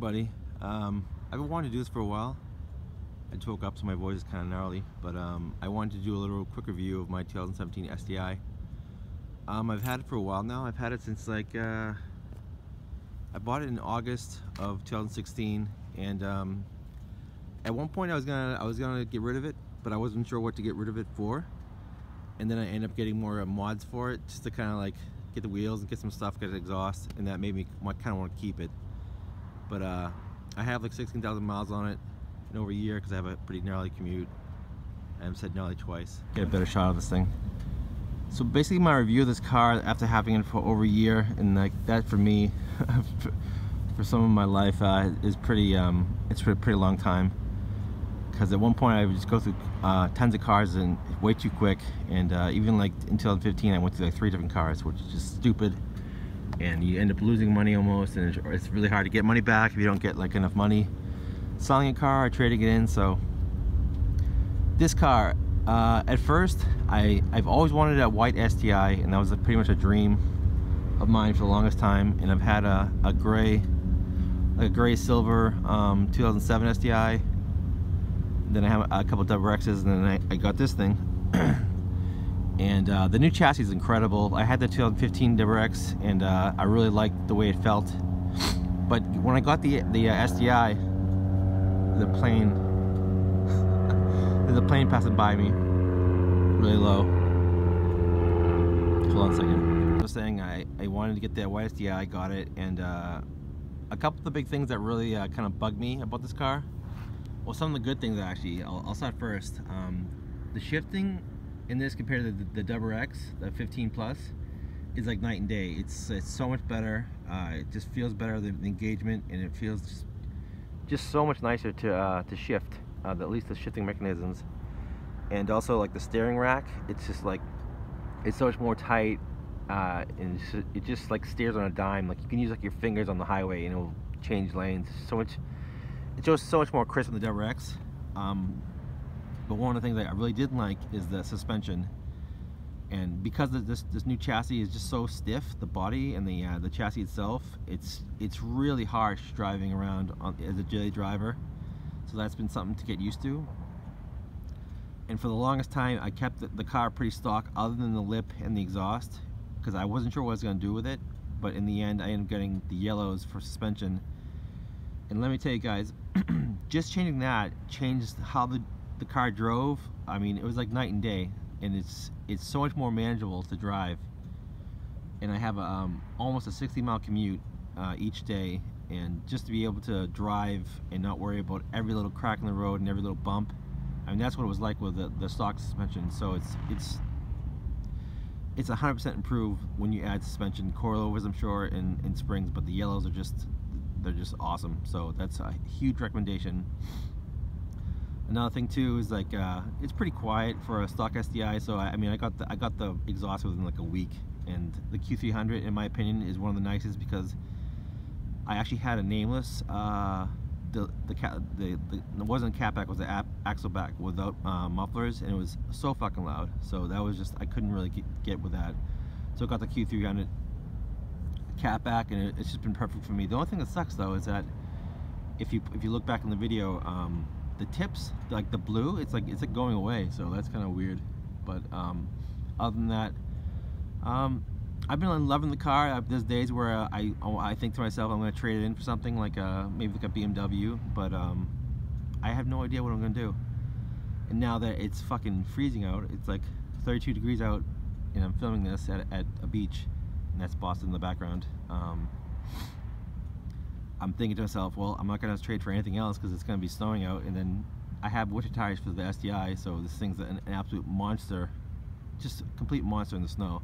everybody. I've been wanting to do this for a while. I just woke up so my voice is kind of gnarly, but I wanted to do a little quick review of my 2017 STI. I've had it for a while now. I've had it since like I bought it in August of 2016, and at one point I was gonna get rid of it, but I wasn't sure what to get rid of it for. And then I ended up getting more mods for it, just to kind of like get the wheels and get some stuff, get an exhaust, and that made me kind of want to keep it. But I have like 16,000 miles on it in over a year because I have a pretty gnarly commute. I've said gnarly twice. Get a better shot of this thing. So basically my review of this car after having it for over a year, and like that for me, for some of my life, is pretty, it's a pretty long time. Because at one point I would just go through tons of cars and way too quick, and even like in 2015 I went through like 3 different cars, which is just stupid. And you end up losing money almost, and it's really hard to get money back if you don't get like enough money selling a car or trading it in. So this car, at first I've always wanted a white STI, and that was pretty much a dream of mine for the longest time. And I've had a gray silver 2007 STI. Then I have a couple WRXs, and then I got this thing. And the new chassis is incredible. I had the 2015 WRX, and I really liked the way it felt. But when I got the STI, there's a plane passing by me, really low. Hold on a second. I was saying I wanted to get the white STI, I got it, and a couple of the big things that really kind of bugged me about this car. Well, some of the good things actually. I'll start first. The shifting in this compared to the WRX, the 15 Plus, is like night and day. It's so much better. It just feels better, the engagement, and it feels just so much nicer to shift. At least the shifting mechanisms, and also like the steering rack. It's just like it's so much more tight, and it just like steers on a dime. Like you can use like your fingers on the highway, and it'll change lanes. It shows so much more crisp in the WRX. But one of the things that I really didn't like is the suspension, and because this new chassis is just so stiff, the body and the chassis itself, it's really harsh driving around as a daily driver. So that's been something to get used to. And for the longest time, I kept the car pretty stock, other than the lip and the exhaust, because I wasn't sure what I was going to do with it. But in the end, I ended up getting the yellows for suspension. And let me tell you guys, just changing that changed how the car drove. I mean, it was like night and day, and it's so much more manageable to drive. And I have almost a 60-mile commute each day, and just to be able to drive and not worry about every little crack in the road and every little bump. I mean, that's what it was like with the stock suspension. So it's 100% improved when you add suspension, coilovers, I'm sure, and springs. But the yellows are they're just awesome. So that's a huge recommendation. Another thing too is like it's pretty quiet for a stock STI. So I mean, I got the exhaust within like a week, and the Q300, in my opinion, is one of the nicest because I actually had a nameless. It wasn't a catback, it was an axle back without mufflers, and it was so fucking loud. So that was just, I couldn't really get with that. So I got the Q300 catback, and it's just been perfect for me. The only thing that sucks though is that if you look back in the video, the tips, like the blue, it's like going away. So that's kind of weird. But other than that, I've been loving the car. There's days where I think to myself I'm going to trade it in for something like maybe like a BMW, but I have no idea what I'm going to do. And now that it's fucking freezing out, it's like 32 degrees out, and I'm filming this at a beach, and that's Boston in the background. I'm thinking to myself, well, I'm not going to trade for anything else because it's going to be snowing out, and then I have winter tires for the STI, so this thing's an absolute monster, just a complete monster in the snow.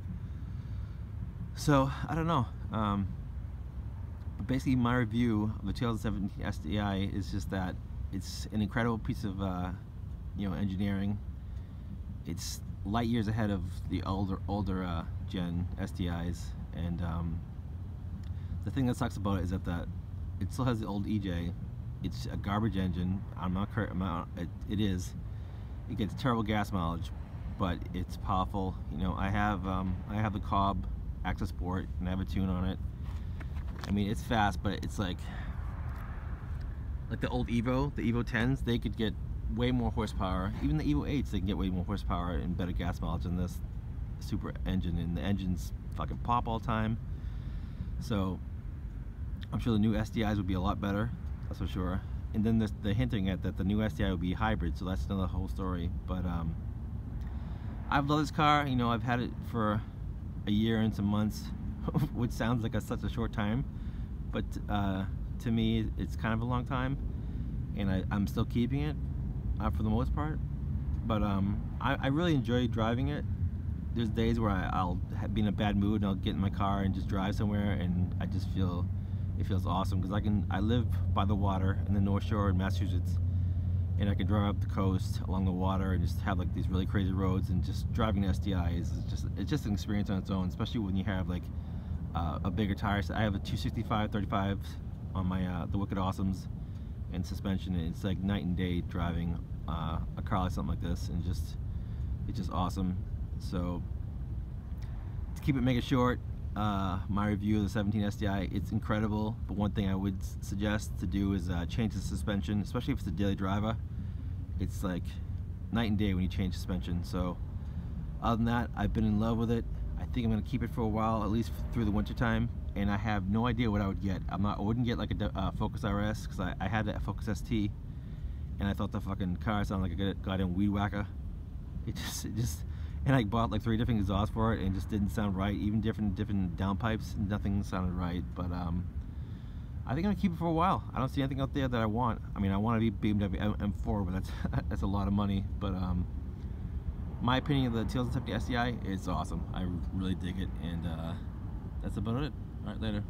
So I don't know, but basically my review of the 2017 STI is just that it's an incredible piece of engineering. It's light years ahead of the older gen STIs, and the thing that sucks about it is that it still has the old EJ. It's a garbage engine. It is. It gets terrible gas mileage, but it's powerful. You know, I have the Cobb Accessport, and I have a tune on it. I mean, it's fast, but it's like like the old Evo, the Evo 10s, they could get way more horsepower. Even the Evo 8s, they can get way more horsepower and better gas mileage than this super engine, and the engines fucking pop all the time. So I'm sure the new STIs would be a lot better, that's for sure. And then they're hinting at that the new STI will be hybrid, so that's another whole story. But I've loved this car. You know, I've had it for a year and some months, which sounds like such a short time, but to me it's kind of a long time, and I'm still keeping it for the most part. But I really enjoy driving it. There's days where I'll be in a bad mood and I'll get in my car and just drive somewhere, and I just feel it feels awesome because I live by the water in the North Shore in Massachusetts, and I can drive up the coast along the water and just have like these really crazy roads, and just driving an STI is just an experience on its own, especially when you have like a bigger tire. So I have a 265/35 on my the Wicked Awesomes, and suspension, and it's like night and day driving a car like something like this, and it's just awesome. So to keep it mega short, my review of the 17 STI, it's incredible, but one thing I would suggest to do is change the suspension, especially if it's a daily driver. It's like night and day when you change suspension. So other than that, I've been in love with it. I think I'm going to keep it for a while, at least through the winter time, and I have no idea what I would get. I wouldn't get like a Focus RS, because I had a Focus ST, and I thought the fucking car sounded like a goddamn weed whacker. It just and I bought like 3 different exhausts for it, and it just didn't sound right. Even different downpipes, nothing sounded right. But I think I'm gonna keep it for a while. I don't see anything out there that I want. I mean, I want to be BMW M4, but that's a lot of money. But my opinion of the 2017 STI is awesome. I really dig it, and that's about it. All right, later.